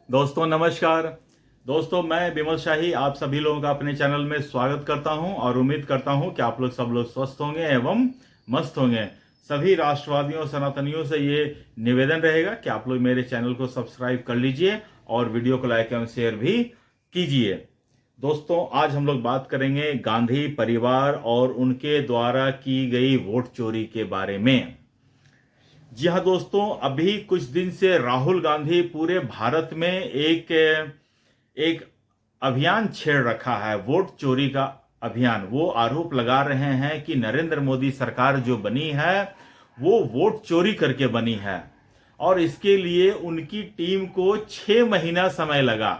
दोस्तों नमस्कार। दोस्तों मैं विमल शाही आप सभी लोगों का अपने चैनल में स्वागत करता हूं और उम्मीद करता हूं कि आप लोग सब लोग स्वस्थ होंगे एवं मस्त होंगे। सभी राष्ट्रवादियों सनातनियों से ये निवेदन रहेगा कि आप लोग मेरे चैनल को सब्सक्राइब कर लीजिए और वीडियो को लाइक एवं शेयर भी कीजिए। दोस्तों आज हम लोग बात करेंगे गांधी परिवार और उनके द्वारा की गई वोट चोरी के बारे में। जी हाँ दोस्तों, अभी कुछ दिन से राहुल गांधी पूरे भारत में एक अभियान छेड़ रखा है, वोट चोरी का अभियान। वो आरोप लगा रहे हैं कि नरेंद्र मोदी सरकार जो बनी है वो वोट चोरी करके बनी है और इसके लिए उनकी टीम को 6 महीना समय लगा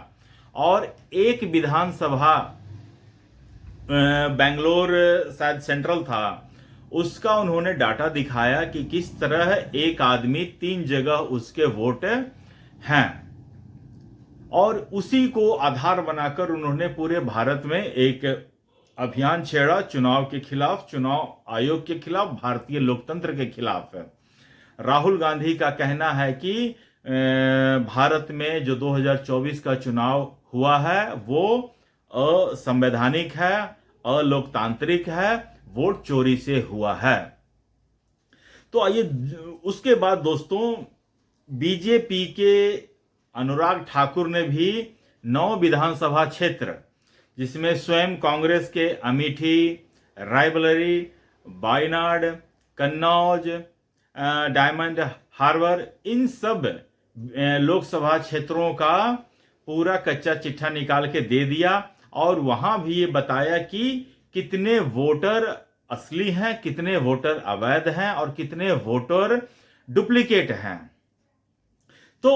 और एक विधानसभा बेंगलोर शायद सेंट्रल था, उसका उन्होंने डाटा दिखाया कि किस तरह एक आदमी 3 जगह उसके वोट हैं और उसी को आधार बनाकर उन्होंने पूरे भारत में एक अभियान छेड़ा चुनाव के खिलाफ, चुनाव आयोग के खिलाफ, भारतीय लोकतंत्र के खिलाफ। राहुल गांधी का कहना है कि भारत में जो 2024 का चुनाव हुआ है वो असंवैधानिक है, अलोकतांत्रिक है, वोट चोरी से हुआ है। तो आइए उसके बाद दोस्तों बीजेपी के अनुराग ठाकुर ने भी 9 विधानसभा क्षेत्र जिसमें स्वयं कांग्रेस के अमेठी, रायबरेली, वायनाड, कन्नौज, डायमंड हार्बर, इन सब लोकसभा क्षेत्रों का पूरा कच्चा चिट्ठा निकाल के दे दिया और वहां भी ये बताया कि कितने वोटर असली हैं, कितने वोटर अवैध हैं और कितने वोटर डुप्लीकेट हैं। तो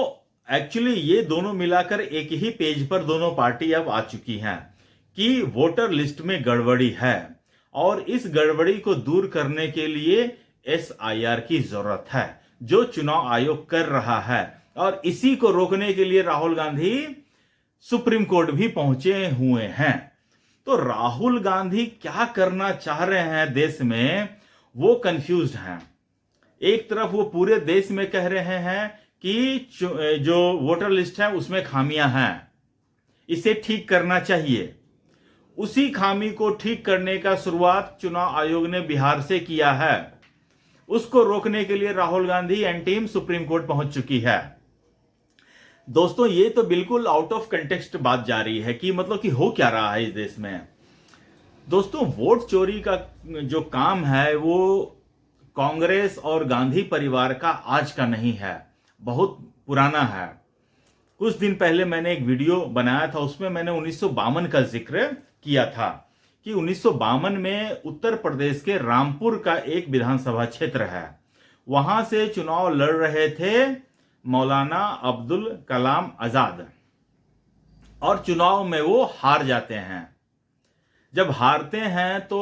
एक्चुअली ये दोनों मिलाकर एक ही पेज पर दोनों पार्टी अब आ चुकी हैं कि वोटर लिस्ट में गड़बड़ी है और इस गड़बड़ी को दूर करने के लिए SIR की जरूरत है जो चुनाव आयोग कर रहा है और इसी को रोकने के लिए राहुल गांधी सुप्रीम कोर्ट भी पहुंचे हुए हैं। तो राहुल गांधी क्या करना चाह रहे हैं देश में वो कंफ्यूज्ड हैं। एक तरफ वो पूरे देश में कह रहे हैं कि जो वोटर लिस्ट है उसमें खामियां हैं, इसे ठीक करना चाहिए। उसी खामी को ठीक करने का शुरुआत चुनाव आयोग ने बिहार से किया है। उसको रोकने के लिए Rahul Gandhi and team supreme court पहुंच चुकी है। दोस्तों ये तो बिल्कुल आउट ऑफ कंटेक्स्ट बात जा रही है कि मतलब कि हो क्या रहा है इस देश में। दोस्तों वोट चोरी का जो काम है वो कांग्रेस और गांधी परिवार का आज का नहीं है, बहुत पुराना है। कुछ दिन पहले मैंने एक वीडियो बनाया था, उसमें मैंने 1952 का जिक्र किया था कि 1952 में उत्तर प्रदेश के रामपुर का एक विधानसभा क्षेत्र है, वहां से चुनाव लड़ रहे थे मौलाना अब्दुल कलाम आजाद और चुनाव में वो हार जाते हैं। जब हारते हैं तो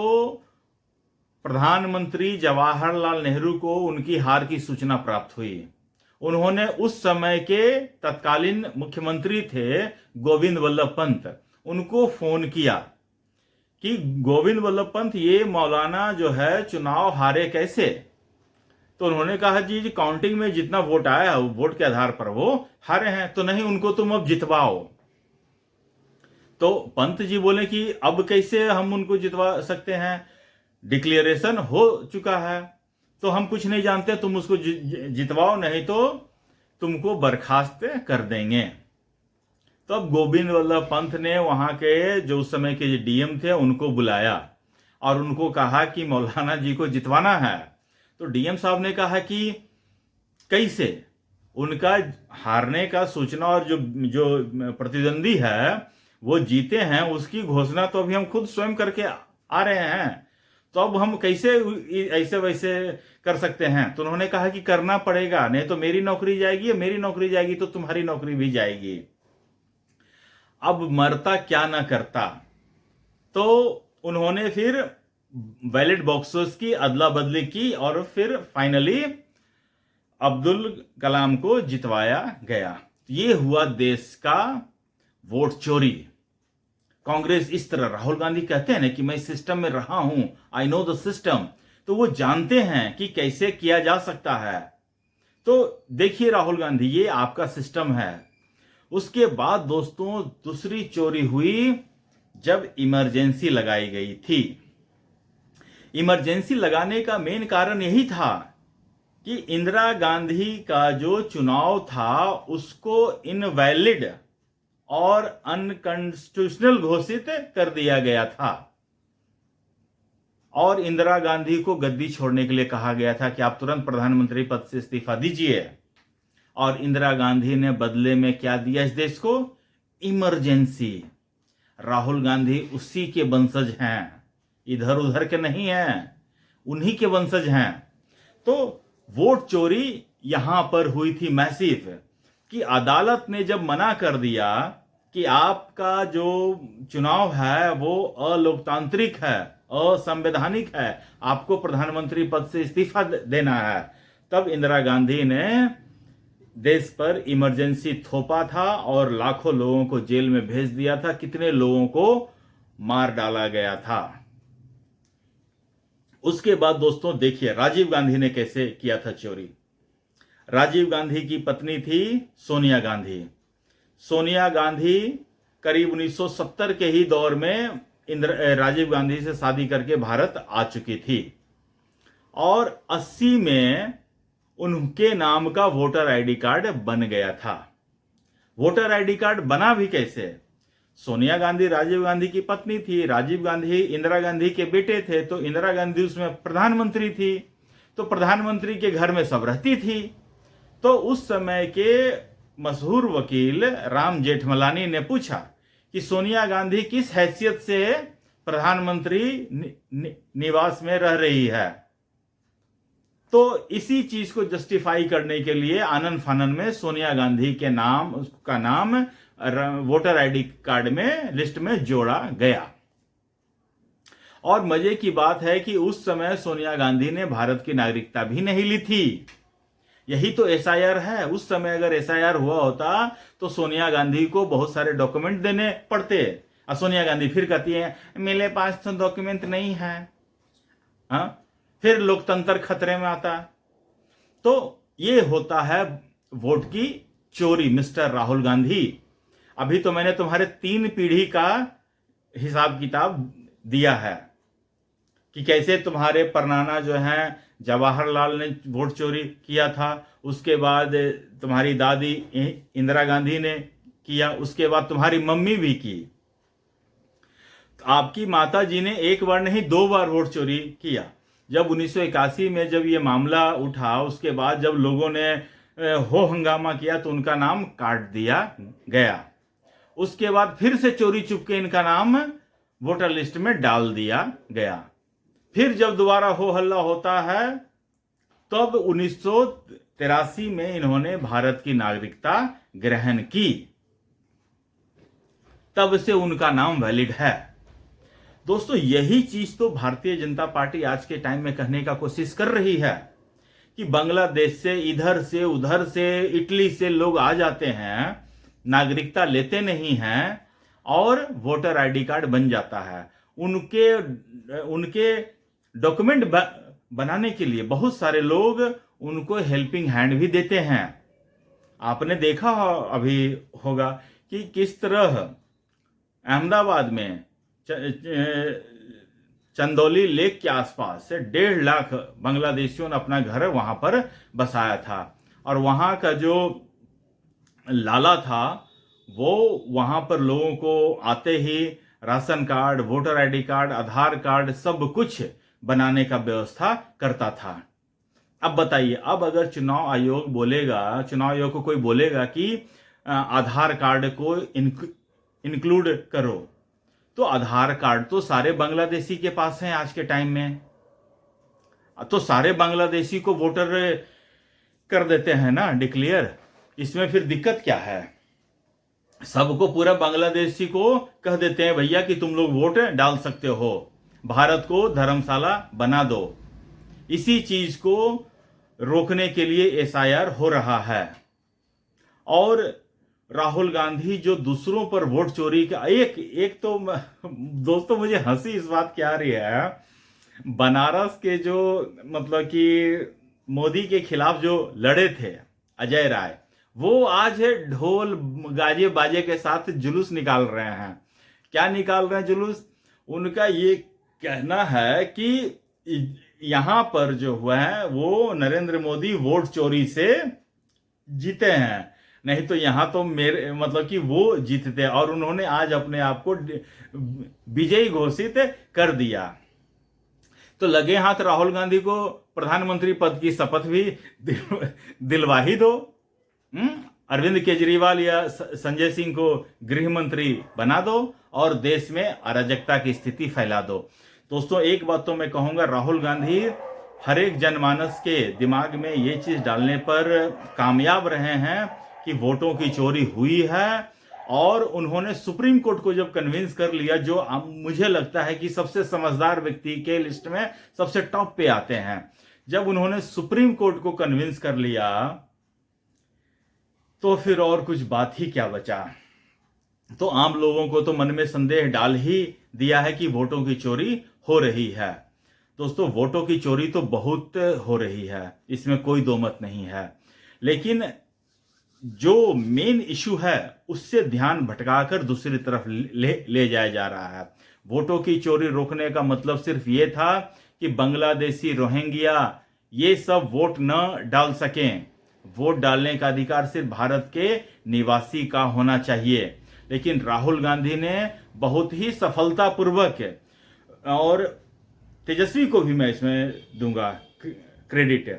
प्रधानमंत्री जवाहरलाल नेहरू को उनकी हार की सूचना प्राप्त हुई। उन्होंने उस समय के तत्कालीन मुख्यमंत्री थे गोविंद वल्लभ पंत, उनको फोन किया कि गोविंद वल्लभ पंत ये मौलाना जो है चुनाव हारे कैसे। तो उन्होंने कहा जी काउंटिंग में जितना वोट आया है वोट के आधार पर वो हारे हैं, तो नहीं उनको तुम अब जितवाओ। तो पंत जी बोले कि अब कैसे हम उनको जितवा सकते हैं, डिक्लेरेशन हो चुका है तो हम कुछ नहीं जानते, तुम उसको जितवाओ नहीं तो तुमको बर्खास्त कर देंगे। तो अब गोविंद वल्लभ पंत ने वहां के जो उस समय के DM थे उनको बुलाया और उनको कहा कि मौलाना जी को जितवाना है। तो DM साहब ने कहा कि कैसे, उनका हारने का सूचना और जो प्रतिद्वंदी है वो जीते हैं उसकी घोषणा तो अभी हम खुद स्वयं करके आ रहे हैं, तो अब हम कैसे ऐसे वैसे कर सकते हैं। तो उन्होंने कहा कि करना पड़ेगा, नहीं तो मेरी नौकरी जाएगी, मेरी नौकरी जाएगी तो तुम्हारी नौकरी भी जाएगी। अब मरता क्या ना करता। तो उन्होंने फिर बैलेट बॉक्सेस की अदला बदली की और फिर फाइनली अब्दुल कलाम को जितवाया गया। ये हुआ देश का वोट चोरी। कांग्रेस इस तरह, राहुल गांधी कहते हैं ना कि मैं सिस्टम में रहा हूं, आई नो द सिस्टम, तो वो जानते हैं कि कैसे किया जा सकता है। तो देखिए राहुल गांधी, ये आपका सिस्टम है, उसके बाद दोस्तों दूसरी चोरी हुई जब इमरजेंसी लगाई गई थी। इमरजेंसी लगाने का मेन कारण यही था कि इंदिरा गांधी का जो चुनाव था उसको इनवैलिड और अनकॉन्स्टिट्यूशनल घोषित कर दिया गया था और इंदिरा गांधी को गद्दी छोड़ने के लिए कहा गया था कि आप तुरंत प्रधानमंत्री पद से इस्तीफा दीजिए। और इंदिरा गांधी ने बदले में क्या दिया इस देश को? इमरजेंसी। राहुल गांधी उसी के वंशज हैं, इधर उधर के नहीं हैं, उन्हीं के वंशज हैं। तो वोट चोरी यहां पर हुई थी मैसिव, कि अदालत ने जब मना कर दिया कि आपका जो चुनाव है वो अलोकतांत्रिक है, असंवैधानिक है, आपको प्रधानमंत्री पद से इस्तीफा देना है, तब इंदिरा गांधी ने देश पर इमरजेंसी थोपा था और लाखों लोगों को जेल में भेज दिया था, कितने लोगों को मार डाला गया था। उसके बाद दोस्तों देखिए राजीव गांधी ने कैसे किया था चोरी। राजीव गांधी की पत्नी थी सोनिया गांधी। सोनिया गांधी करीब 1970 के ही दौर में राजीव गांधी से शादी करके भारत आ चुकी थी और 80 में उनके नाम का वोटर आईडी कार्ड बन गया था। वोटर आईडी कार्ड बना भी कैसे? सोनिया गांधी राजीव गांधी की पत्नी थी, राजीव गांधी इंदिरा गांधी के बेटे थे, तो इंदिरा गांधी उसमें प्रधानमंत्री थी, तो प्रधानमंत्री के घर में सब रहती थी। तो उस समय के मशहूर वकील राम जेठमलानी ने पूछा कि सोनिया गांधी किस हैसियत से प्रधानमंत्री निवास में रह रही है। तो इसी चीज को जस्टिफाई करने के लिए आनन फानन में सोनिया गांधी के नाम, उसका नाम वोटर आईडी कार्ड में लिस्ट में जोड़ा गया। और मजे की बात है कि उस समय सोनिया गांधी ने भारत की नागरिकता भी नहीं ली थी। यही तो एसआईआर है। उस समय अगर एसआईआर हुआ होता तो सोनिया गांधी को बहुत सारे डॉक्यूमेंट देने पड़ते, और सोनिया गांधी फिर कहती है मेरे पास तो डॉक्यूमेंट नहीं है। हाँ, फिर लोकतंत्र खतरे में आता। तो ये होता है वोट की चोरी मिस्टर राहुल गांधी। अभी तो मैंने तुम्हारे 3 पीढ़ी का हिसाब किताब दिया है कि कैसे तुम्हारे परनाना जो हैं जवाहरलाल ने वोट चोरी किया था, उसके बाद तुम्हारी दादी इंदिरा गांधी ने किया, उसके बाद तुम्हारी मम्मी भी की। आपकी माता जी ने एक बार नहीं 2 बार वोट चोरी किया। जब 1981 में जब ये मामला उठा, उसके बाद जब लोगों ने हो हंगामा किया तो उनका नाम काट दिया गया। उसके बाद फिर से चोरी चुपके इनका नाम वोटर लिस्ट में डाल दिया गया। फिर जब दोबारा हो हल्ला होता है तब 1983 में इन्होंने भारत की नागरिकता ग्रहण की, तब से उनका नाम वैलिड है। दोस्तों यही चीज तो भारतीय जनता पार्टी आज के टाइम में कहने का कोशिश कर रही है कि बांग्लादेश से, इधर से, उधर से, इटली से लोग आ जाते हैं, नागरिकता लेते नहीं हैं और वोटर आईडी कार्ड बन जाता है। उनके डॉक्यूमेंट बनाने के लिए बहुत सारे लोग उनको हेल्पिंग हैंड भी देते हैं। आपने देखा अभी होगा कि किस तरह अहमदाबाद में चंदौली लेक के आसपास से 1.5 लाख बांग्लादेशियों ने अपना घर वहां पर बसाया था, और वहां का जो लाला था वो वहां पर लोगों को आते ही ration card, voter ID card, Aadhaar card सब कुछ बनाने का व्यवस्था करता था। अब बताइए, अब अगर चुनाव आयोग को कोई बोलेगा कि आधार कार्ड को इंक्लूड करो, तो आधार कार्ड तो सारे बांग्लादेशी के पास हैं आज के टाइम में, तो सारे बांग्लादेशी को वोटर कर देते हैं ना डिक्लेयर। इसमें फिर दिक्कत क्या है? सबको, पूरा बांग्लादेशी को कह देते हैं भैया कि तुम लोग वोट डाल सकते हो, भारत को धर्मशाला बना दो। इसी चीज को रोकने के लिए एसआईआर हो रहा है। और राहुल गांधी जो दूसरों पर वोट चोरी का एक तो दोस्तों मुझे हंसी इस बात की आ रही है, बनारस के जो मतलब कि मोदी के खिलाफ जो लड़े थे अजय राय, वो आज है ढोल गाजे बाजे के साथ जुलूस निकाल रहे हैं। क्या निकाल रहे हैं जुलूस? उनका ये कहना है कि यहां पर जो हुआ है वो नरेंद्र मोदी वोट चोरी से जीते हैं, नहीं तो यहां तो मेरे मतलब कि वो जीतते। और उन्होंने आज अपने आप को विजयी घोषित कर दिया। तो लगे हाथ राहुल गांधी को प्रधानमंत्री पद की शपथ भी दिलवा ही दो। अरविंद केजरीवाल या संजय सिंह को गृह मंत्री बना दो और देश में अराजकता की स्थिति फैला दो। दोस्तों एक बात तो मैं कहूंगा, राहुल गांधी हर एक जनमानस के दिमाग में ये चीज डालने पर कामयाब रहे हैं कि वोटों की चोरी हुई है। और उन्होंने सुप्रीम कोर्ट को जब कन्विंस कर लिया, जो मुझे लगता है कि सबसे समझदार व्यक्ति के लिस्ट में सबसे टॉप पे आते हैं, जब उन्होंने सुप्रीम कोर्ट को कन्विंस कर लिया तो फिर और कुछ बात ही क्या बचा। तो आम लोगों को तो मन में संदेह डाल ही दिया है कि वोटों की चोरी हो रही है। दोस्तों वोटों की चोरी तो बहुत हो रही है, इसमें कोई दो मत नहीं है, लेकिन जो मेन इशू है उससे ध्यान भटकाकर दूसरी तरफ ले जाया जा रहा है। वोटों की चोरी रोकने का मतलब सिर्फ ये था कि बांग्लादेशी, रोहिंग्या ये सब वोट न डाल सकें। वोट डालने का अधिकार सिर्फ भारत के निवासी का होना चाहिए। लेकिन राहुल गांधी ने बहुत ही सफलतापूर्वक, और तेजस्वी को भी मैं इसमें दूंगा क्रेडिट,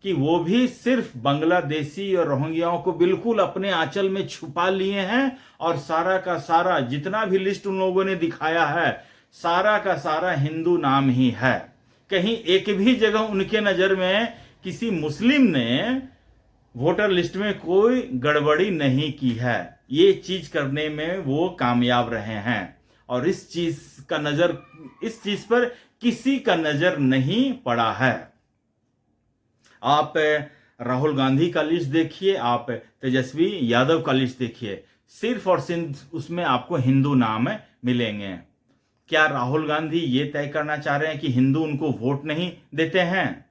कि वो भी सिर्फ बांग्लादेशी और रोहिंग्याओं को बिल्कुल अपने आंचल में छुपा लिए हैं। और सारा का सारा जितना भी लिस्ट उन लोगों ने दिखाया है, सारा का सारा हिंदू नाम ही है। कहीं एक भी जगह उनके नजर में किसी मुस्लिम ने वोटर लिस्ट में कोई गड़बड़ी नहीं की है। ये चीज करने में वो कामयाब रहे हैं और इस चीज पर किसी का नजर नहीं पड़ा है। आप राहुल गांधी का लिस्ट देखिए, आप तेजस्वी यादव का लिस्ट देखिए, सिर्फ और सिर्फ उसमें आपको हिंदू नाम मिलेंगे। क्या राहुल गांधी ये तय करना चाह रहे हैं कि हिंदू उनको वोट नहीं देते हैं?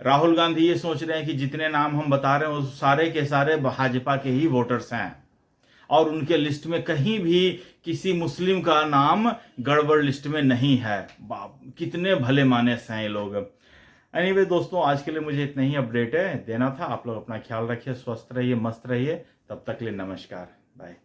राहुल गांधी ये सोच रहे हैं कि जितने नाम हम बता रहे हैं वो सारे के सारे भाजपा के ही वोटर्स हैं और उनके लिस्ट में कहीं भी किसी मुस्लिम का नाम गड़बड़ लिस्ट में नहीं है। कितने भले मानस हैं ये लोग। एनीवे दोस्तों, आज के लिए मुझे इतना ही अपडेट है देना था। आप लोग अपना ख्याल रखिए, स्वस्थ रहिए, मस्त रहिए। तब तक के लिए नमस्कार, बाय।